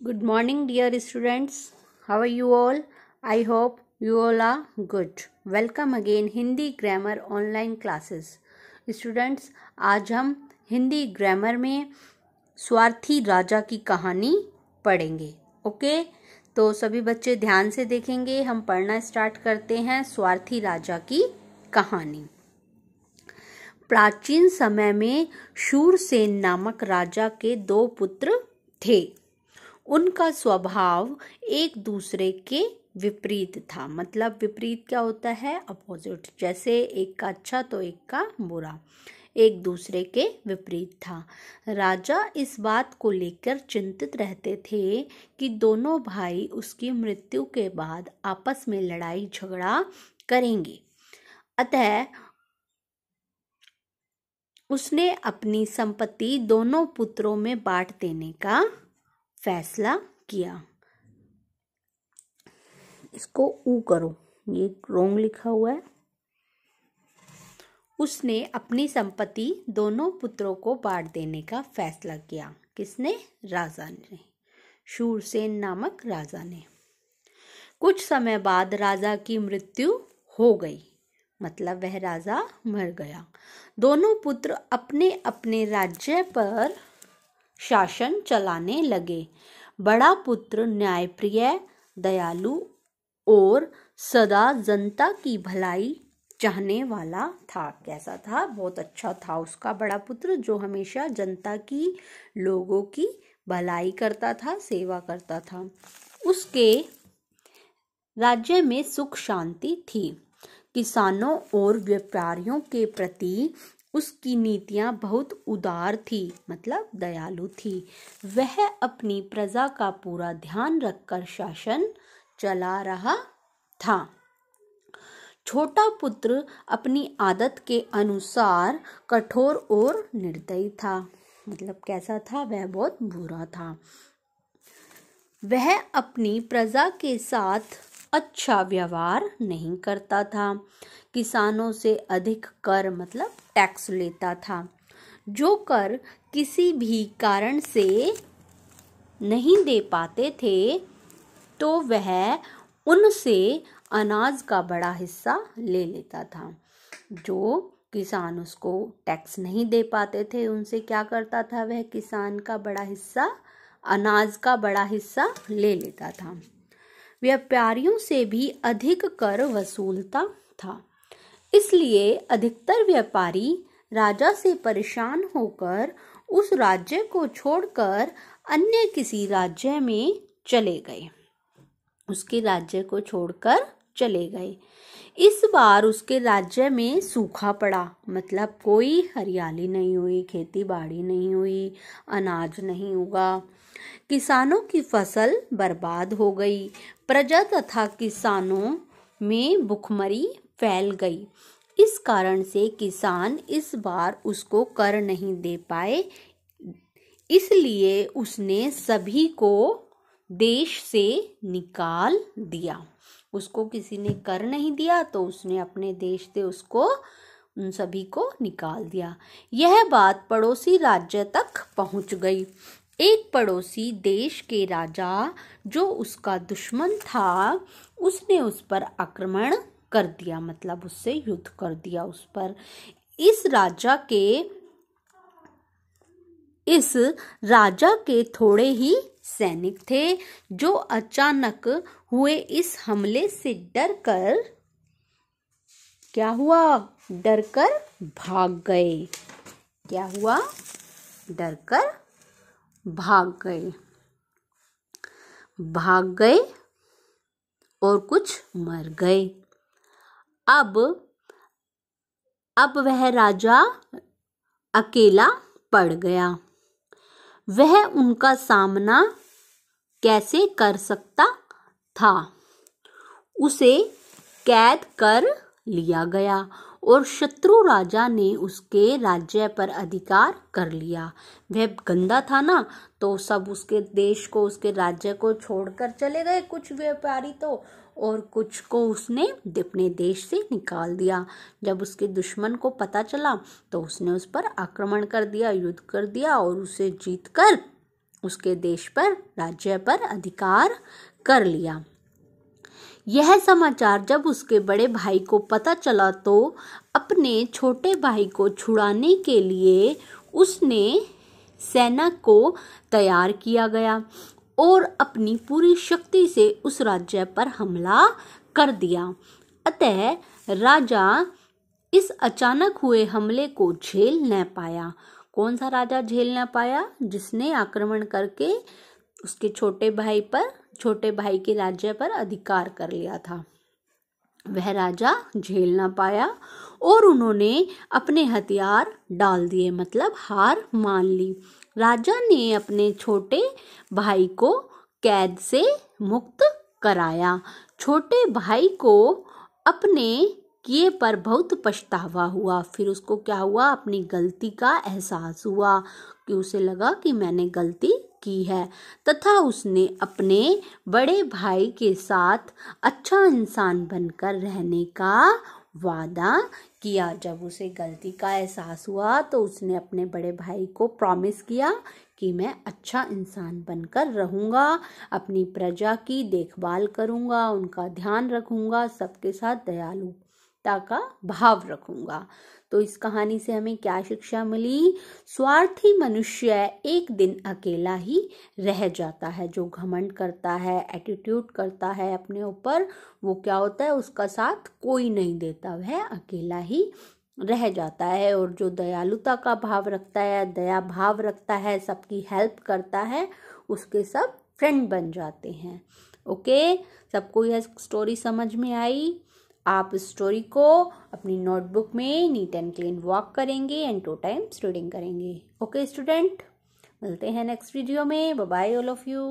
Good morning, dear students. How are you all? I hope you all are good. Welcome again Hindi grammar online classes. Students, आज हम Hindi grammar में स्वार्थी राजा की कहानी पढ़ेंगे. ओके, तो सभी बच्चे ध्यान से देखेंगे. हम पढ़ना स्टार्ट करते हैं. स्वार्थी राजा की कहानी. प्राचीन समय में शूरसेन नामक राजा के 2 पुत्र थे. उनका स्वभाव एक दूसरे के विपरीत था. मतलब विपरीत क्या होता है? अपोजिट. जैसे एक का अच्छा तो एक का बुरा, एक दूसरे के विपरीत था. राजा इस बात को लेकर चिंतित रहते थे कि दोनों भाई उसकी मृत्यु के बाद आपस में लड़ाई झगड़ा करेंगे. अतः उसने अपनी संपत्ति दोनों पुत्रों में बांट देने का फैसला किया. इसको ऊ करो, ये रॉन्ग लिखा हुआ है. उसने अपनी संपत्ति दोनों पुत्रों को बांट देने का फैसला किया. किसने? राजा ने, शूरसेन नामक राजा ने. कुछ समय बाद राजा की मृत्यु हो गई. मतलब वह राजा मर गया. दोनों पुत्र अपने अपने राज्य पर शासन चलाने लगे. बड़ा पुत्र न्यायप्रिय, दयालु और सदा जनता की भलाई चाहने वाला था. कैसा था? बहुत अच्छा था उसका बड़ा पुत्र, जो हमेशा जनता की, लोगों की भलाई करता था, सेवा करता था. उसके राज्य में सुख शांति थी. किसानों और व्यापारियों के प्रति उसकी नीतियां बहुत उदार थी. मतलब दयालु थी. वह अपनी प्रजा का पूरा ध्यान रखकर शासन चला रहा था. छोटा पुत्र अपनी आदत के अनुसार कठोर और निर्दयी था. मतलब कैसा था? वह बहुत बुरा था. वह अपनी प्रजा के साथ अच्छा व्यवहार नहीं करता था. किसानों से अधिक कर मतलब टैक्स लेता था. जो कर किसी भी कारण से नहीं दे पाते थे तो वह उनसे अनाज का बड़ा हिस्सा ले लेता था. जो किसान उसको टैक्स नहीं दे पाते थे उनसे क्या करता था? वह किसान का बड़ा हिस्सा, अनाज का बड़ा हिस्सा ले लेता था. व्यापारियों से भी अधिक कर वसूलता था. इसलिए अधिकतर व्यापारी राजा से परेशान होकर उस राज्य को छोड़कर अन्य किसी राज्य में चले गए. उसके राज्य को छोड़कर चले गए. इस बार उसके राज्य में सूखा पड़ा. मतलब कोई हरियाली नहीं हुई, खेती बाड़ी नहीं हुई, अनाज नहीं उगा. किसानों की फसल बर्बाद हो गई. प्रजा तथा किसानों में भुखमरी फैल गई. इस कारण से किसान इस बार उसको कर नहीं दे पाए. इसलिए उसने सभी को देश से निकाल दिया. उसको किसी ने कर नहीं दिया तो उसने अपने देश से उसको, उन सभी को निकाल दिया. यह बात पड़ोसी राज्य तक पहुंच गई. एक पड़ोसी देश के राजा, जो उसका दुश्मन था, उसने उस पर आक्रमण कर दिया. मतलब उससे युद्ध कर दिया उस पर. इस राजा के थोड़े ही सैनिक थे, जो अचानक हुए इस हमले से डरकर क्या हुआ? डरकर भाग गए. क्या हुआ? डरकर भाग गए और कुछ मर गए. अब वह राजा अकेला पड़ गया. वह उनका सामना कैसे कर सकता था? उसे कैद कर लिया गया और शत्रु राजा ने उसके राज्य पर अधिकार कर लिया. वह गंदा था ना, तो सब उसके देश को, उसके राज्य को छोड़कर चले गए कुछ व्यापारी तो, और कुछ को उसने अपने देश से निकाल दिया. जब उसके दुश्मन को पता चला तो उसने उस पर आक्रमण कर दिया, युद्ध कर दिया और उसे जीतकर उसके देश पर, राज्य पर अधिकार कर लिया। यह समाचार जब उसके बड़े भाई को पता चला तो अपने छोटे भाई को छुड़ाने के लिए उसने सेना को तैयार किया गया और अपनी पूरी शक्ति से उस राज्य पर हमला कर दिया। अतः राजा इस अचानक हुए हमले को झेल न पाया। कौन सा राजा झेल न पाया? जिसने आक्रमण करके उसके छोटे भाई के राज्य पर अधिकार कर लिया था, वह राजा झेल न पाया और उन्होंने अपने हथियार डाल दिए, मतलब हार मान ली। राजा ने अपने छोटे भाई को कैद से मुक्त कराया। छोटे भाई को अपने किए पर बहुत पछतावा हुआ। फिर उसको क्या हुआ? अपनी गलती का एहसास हुआ कि उसे लगा कि मैंने गलती की है, तथा उसने अपने बड़े भाई के साथ अच्छा इंसान बनकर रहने का वादा किया। जब उसे गलती का एहसास हुआ तो उसने अपने बड़े भाई को प्रॉमिस किया कि मैं अच्छा इंसान बनकर रहूँगा, अपनी प्रजा की देखभाल करूँगा, उनका ध्यान रखूँगा, सबके साथ दयालुता का भाव रखूँगा। तो इस कहानी से हमें क्या शिक्षा मिली? स्वार्थी मनुष्य एक दिन अकेला ही रह जाता है। जो घमंड करता है, एटीट्यूड करता है अपने ऊपर, वो क्या होता है? उसका साथ कोई नहीं देता, वह अकेला ही रह जाता है। और जो दयालुता का भाव रखता है, दया भाव रखता है, सबकी हेल्प करता है, उसके सब फ्रेंड बन जाते हैं। ओके, सबको यह स्टोरी समझ में आई? आप इस स्टोरी को अपनी नोटबुक में नीट एंड क्लीन वॉक करेंगे एंड 2 टाइम्स रीडिंग करेंगे। ओके स्टूडेंट, मिलते हैं नेक्स्ट वीडियो में। Bye bye all of you.